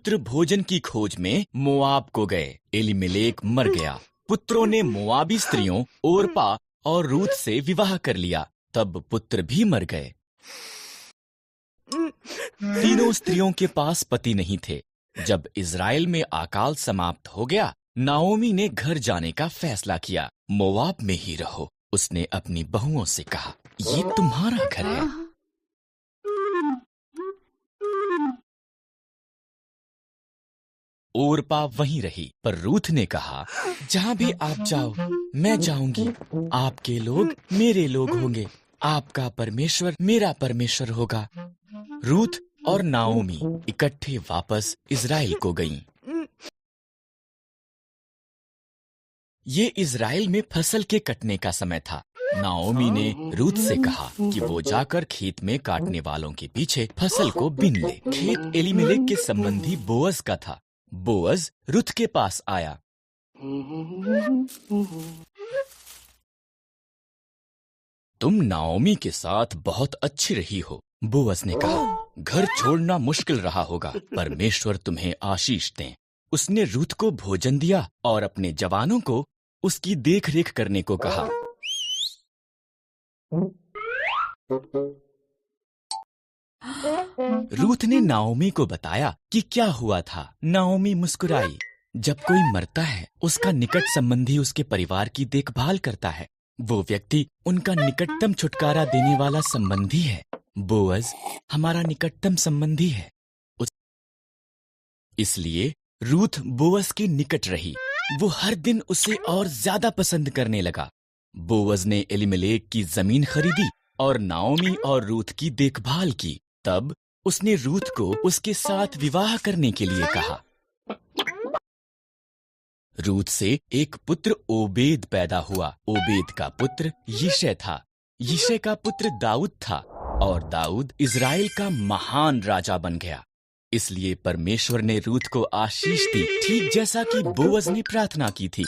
पुत्र भोजन की खोज में मोआब को गए। एलीमेलेक मर गया। पुत्रों ने मोआबी स्त्रियों ओरपा और रूत से विवाह कर लिया। तब पुत्र भी मर गए। तीनों स्त्रियों के पास पति नहीं थे। जब इज़राइल में अकाल समाप्त हो गया, नाओमी ने घर जाने का फैसला किया। मोआब में ही रहो, उसने अपनी बहुओं से कहा, ये तुम्हारा घर है। ओरपा वहीं रही, पर रूथ ने कहा, जहां भी आप जाओ मैं जाऊंगी। आपके लोग मेरे लोग होंगे, आपका परमेश्वर मेरा परमेश्वर होगा। रूथ और नाओमी इकट्ठे वापस इज़राइल को गईं। ये इज़राइल में फसल के कटने का समय था। नाओमी ने रूथ से कहा कि वो जाकर खेत में काटने वालों के पीछे फसल को बीन ले। खेत एलीमेलेक के संबंधी बोअज का था। बोअज रूथ के पास आया। तुम नाओमी के साथ बहुत अच्छी रही हो, बोअज ने कहा। घर छोड़ना मुश्किल रहा होगा, परमेश्वर तुम्हें आशीष दें। उसने रूथ को भोजन दिया और अपने जवानों को उसकी देखरेख करने को कहा। रूथ ने नाओमी को बताया कि क्या हुआ था। नाओमी मुस्कुराई। जब कोई मरता है, उसका निकट संबंधी उसके परिवार की देखभाल करता है। वो व्यक्ति उनका निकटतम छुटकारा देने वाला संबंधी है। बोअज हमारा निकटतम संबंधी है। इसलिए रूथ बोअज के निकट रही। वो हर दिन उसे और ज्यादा पसंद करने लगा। बोअज ने एलीमेलेक की जमीन खरीदी और नाओमी और रूथ की देखभाल की। तब उसने रूथ को उसके साथ विवाह करने के लिए कहा। रूथ से एक पुत्र ओबेद पैदा हुआ। ओबेद का पुत्र यिशै था। यिशै का पुत्र दाऊद था और दाऊद इज़राइल का महान राजा बन गया। इसलिए परमेश्वर ने रूथ को आशीष दी, ठीक जैसा कि बोअज ने प्रार्थना की थी।